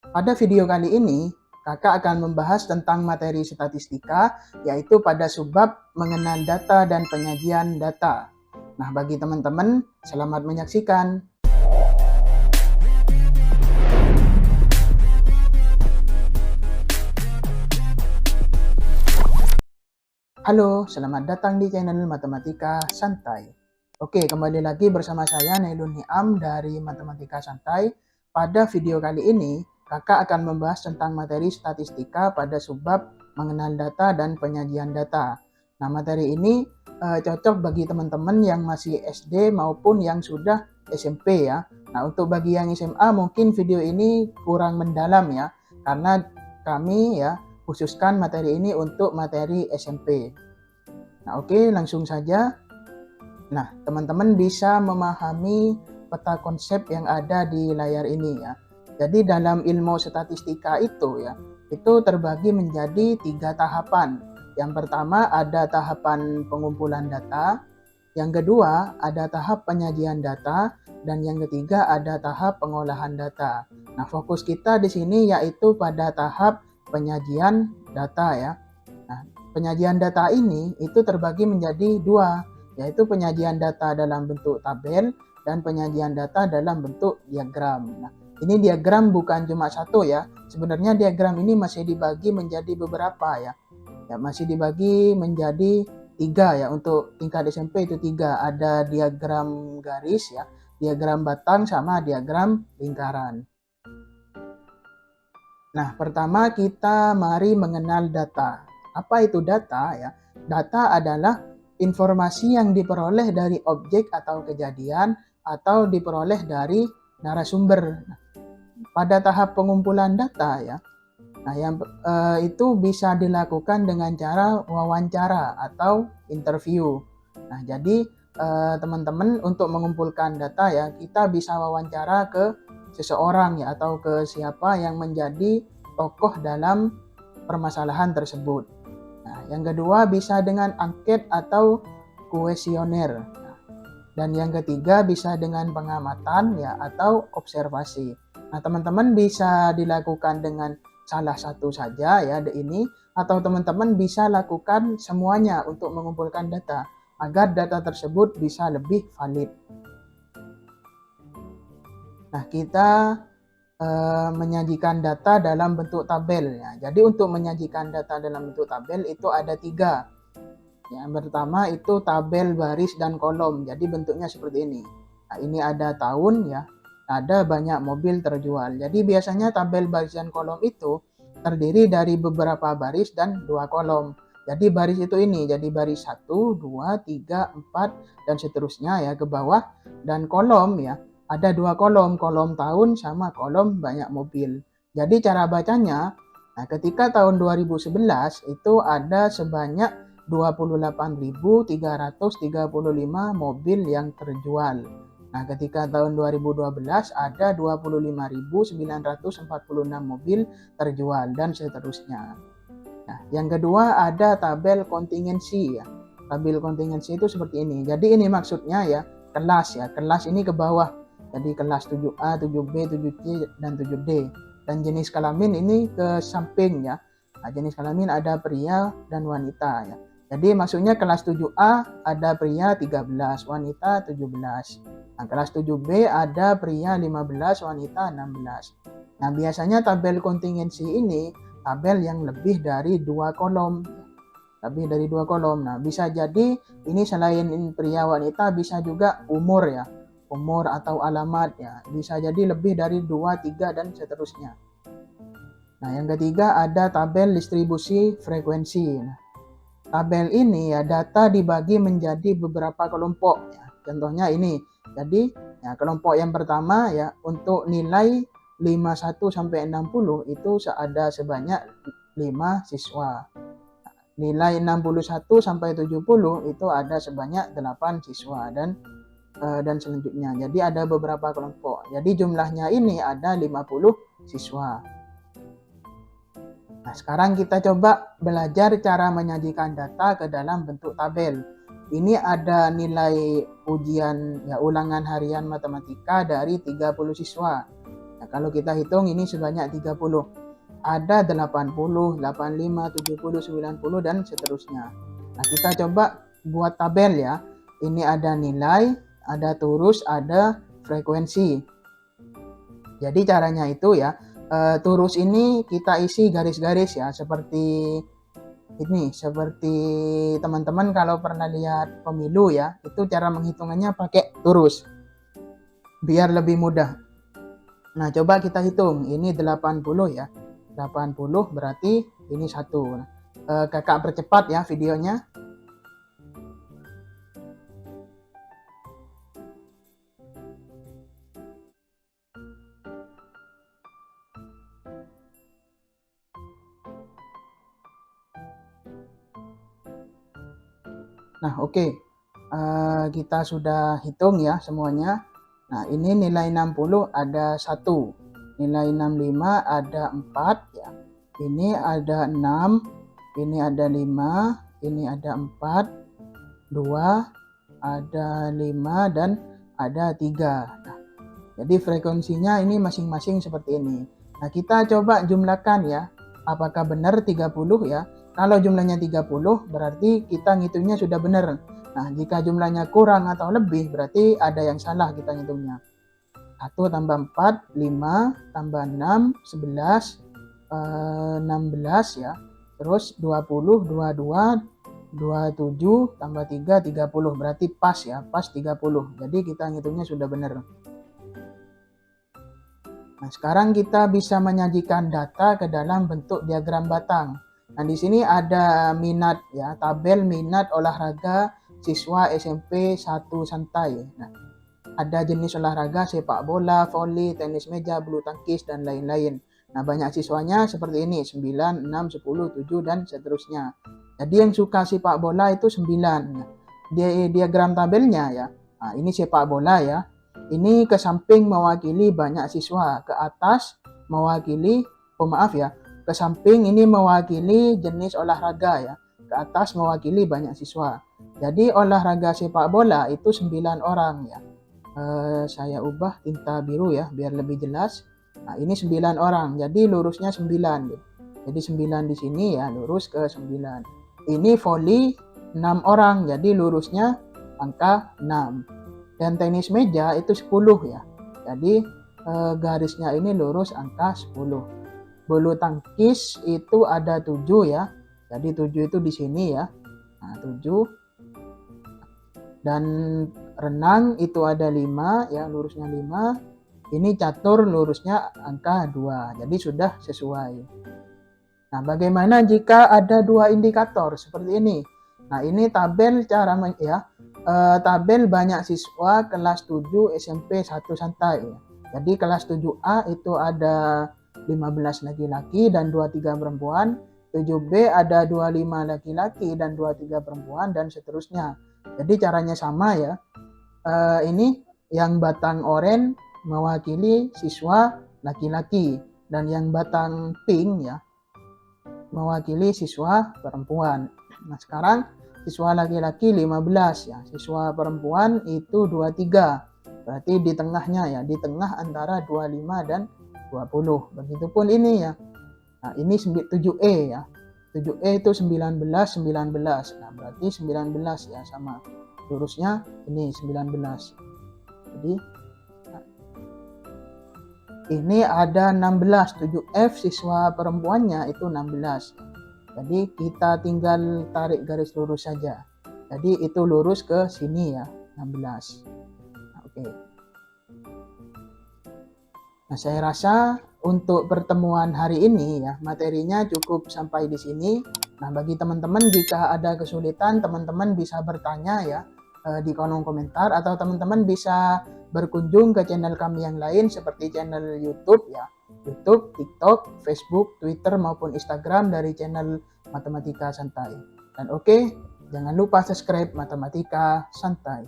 Pada video kali ini, Kakak akan membahas tentang materi statistika, yaitu pada subbab mengenal data dan penyajian data. Nah, bagi teman-teman, selamat menyaksikan. Halo, selamat datang di channel Matematika Santai. Oke, kembali lagi bersama saya Nailun Niam dari Matematika Santai. Pada video kali ini, Kakak akan membahas tentang materi statistika pada subbab mengenal data dan penyajian data. Nah, materi ini cocok bagi teman-teman yang masih SD maupun yang sudah SMP ya. Nah, untuk bagi yang SMA mungkin video ini kurang mendalam ya, karena kami ya khususkan materi ini untuk materi SMP. Nah, oke, langsung saja. Nah, teman-teman bisa memahami peta konsep yang ada di layar ini ya. Jadi dalam ilmu statistika itu ya, itu terbagi menjadi 3 tahapan. Yang pertama ada tahapan pengumpulan data, yang kedua ada tahap penyajian data, dan yang ketiga ada tahap pengolahan data. Nah, fokus kita di sini yaitu pada tahap penyajian data ya. Nah, penyajian data ini itu terbagi menjadi dua, yaitu penyajian data dalam bentuk tabel dan penyajian data dalam bentuk diagram. Nah, ini diagram bukan cuma satu ya. Sebenarnya diagram ini masih dibagi menjadi beberapa ya. Ya, masih dibagi menjadi 3 ya. Untuk tingkat SMP itu 3. Ada diagram garis ya, diagram batang sama diagram lingkaran. Nah, pertama kita mari mengenal data. Apa itu data ya? Data adalah informasi yang diperoleh dari objek atau kejadian atau diperoleh dari narasumber. Nah, pada tahap pengumpulan data ya, nah yang itu bisa dilakukan dengan cara wawancara atau interview. Nah, jadi teman-teman untuk mengumpulkan data ya, kita bisa wawancara ke seseorang ya atau ke siapa yang menjadi tokoh dalam permasalahan tersebut. Nah, yang kedua bisa dengan angket atau kuesioner. Nah, dan yang ketiga bisa dengan pengamatan ya atau observasi. Nah, teman-teman bisa dilakukan dengan salah satu saja ya ini, atau teman-teman bisa lakukan semuanya untuk mengumpulkan data agar data tersebut bisa lebih valid. Nah, kita menyajikan data dalam bentuk tabel ya. Jadi untuk menyajikan data dalam bentuk tabel itu ada 3. Yang pertama itu tabel baris dan kolom. Jadi bentuknya seperti ini. Nah, ini ada tahun ya. Ada banyak mobil terjual. Jadi biasanya tabel baris dan kolom itu terdiri dari beberapa baris dan 2 kolom. Jadi baris itu ini, jadi baris 1, 2, 3, 4 dan seterusnya ya ke bawah, dan kolom ya ada 2 kolom, kolom tahun sama kolom banyak mobil. Jadi cara bacanya, nah ketika tahun 2011 itu ada sebanyak 28.335 mobil yang terjual. Nah, ketika tahun 2012 ada 25.946 mobil terjual dan seterusnya. Nah, yang kedua ada tabel kontingensi ya. Tabel kontingensi itu seperti ini. Jadi ini maksudnya ya, kelas ya. Kelas ini ke bawah. Jadi kelas 7A, 7B, 7C, dan 7D. Dan jenis kelamin ini ke samping ya. Nah, jenis kelamin ada pria dan wanita ya. Jadi maksudnya kelas 7A ada pria 13, wanita 17. Nah, kelas 7B ada pria 15, wanita 16. Nah, biasanya tabel kontingensi ini tabel yang lebih dari 2 kolom. Lebih dari 2 kolom. Nah, bisa jadi ini selain pria wanita bisa juga umur ya. Umur atau alamat ya. Bisa jadi lebih dari 2, 3 dan seterusnya. Nah, yang ketiga ada tabel distribusi frekuensi. Nah, tabel ini ya data dibagi menjadi beberapa kelompok ya. Contohnya ini. Jadi, ya kelompok yang pertama ya untuk nilai 51 sampai 60 itu ada sebanyak 5 siswa. Nilai 61 sampai 70 itu ada sebanyak 8 siswa dan selanjutnya. Jadi ada beberapa kelompok. Jadi jumlahnya ini ada 50 siswa. Nah, sekarang kita coba belajar cara menyajikan data ke dalam bentuk tabel. Ini ada nilai ujian ya ulangan harian matematika dari 30 siswa. Nah, kalau kita hitung ini sebanyak 30. Ada 80, 85, 70, 90 dan seterusnya. Nah, kita coba buat tabel ya. Ini ada nilai, ada turus, ada frekuensi. Jadi caranya itu ya, turus ini kita isi garis-garis ya, seperti ini, seperti teman-teman kalau pernah lihat pemilu ya, itu cara menghitungannya pakai turus biar lebih mudah. Nah, coba kita hitung. Ini 80 ya. 80 berarti ini 1. Nah, kakak percepat ya videonya. Nah, oke. Kita sudah hitung ya semuanya. Nah, ini nilai 60 ada 1. Nilai 65 ada 4 ya. Ini ada 6, ini ada 5, ini ada 4, 2, ada 5 dan ada 3. Nah, jadi frekuensinya ini masing-masing seperti ini. Nah, kita coba jumlahkan ya. Apakah benar 30 ya? Kalau jumlahnya 30 berarti kita ngitungnya sudah benar. Nah, jika jumlahnya kurang atau lebih berarti ada yang salah kita ngitungnya. 1 tambah 4, 5, tambah 6, 11, 16 ya. Terus 20, 22, 27, tambah 3, 30. Berarti pas ya, pas 30. Jadi kita ngitungnya sudah benar. Nah, sekarang kita bisa menyajikan data ke dalam bentuk diagram batang. Nah, di sini ada minat ya, tabel minat olahraga siswa SMP 1 Santai. Nah, ada jenis olahraga sepak bola, voli, tenis meja, bulu tangkis dan lain-lain. Nah, banyak siswanya seperti ini, 9, 6, 10, 7 dan seterusnya. Jadi yang suka sepak bola itu 9. Nah, diagram tabelnya ya. Nah, ini sepak bola ya. Ini ke samping mewakili banyak siswa, ke atas mewakili, maaf ya, ke samping ini mewakili jenis olahraga ya, ke atas mewakili banyak siswa. Jadi olahraga sepak bola itu 9 orang ya. Saya ubah tinta biru ya biar lebih jelas. Nah, ini 9 orang, jadi lurusnya 9 gitu. Jadi 9 di sini ya, lurus ke 9. Ini voli 6 orang, jadi lurusnya angka 6. Dan tenis meja itu 10 ya. Jadi garisnya ini lurus angka 10. Bulu tangkis itu ada 7 ya. Jadi 7 itu di sini ya. Nah, 7. Dan renang itu ada 5 ya, lurusnya 5. Ini catur lurusnya angka 2. Jadi sudah sesuai. Nah, bagaimana jika ada 2 indikator seperti ini? Nah, ini tabel cara ya. Tabel banyak siswa kelas 7 SMP 1 Santai. Jadi kelas 7A itu ada 15 laki-laki dan 23 perempuan. 7B ada 25 laki-laki dan 23 perempuan dan seterusnya. Jadi caranya sama ya. Ini yang batang oranye mewakili siswa laki-laki dan yang batang pink ya mewakili siswa perempuan. Nah, sekarang siswa laki-laki 15 ya, siswa perempuan itu 23. Berarti di tengahnya ya, di tengah antara 25 dan 20. Begitupun ini ya. Nah, ini 7E ya. 7E itu 19, 19. Nah, berarti 19 ya sama. Lurusnya ini 19. Jadi ini ada 16, 7F siswa perempuannya itu 16. Jadi kita tinggal tarik garis lurus saja. Jadi itu lurus ke sini ya, 16. Nah, oke. Nah, saya rasa untuk pertemuan hari ini ya, materinya cukup sampai di sini. Nah, bagi teman-teman jika ada kesulitan, teman-teman bisa bertanya ya di kolom komentar, atau teman-teman bisa berkunjung ke channel kami yang lain seperti channel YouTube ya. YouTube, TikTok, Facebook, Twitter maupun Instagram dari channel Matematika Santai. Dan oke, jangan lupa subscribe Matematika Santai.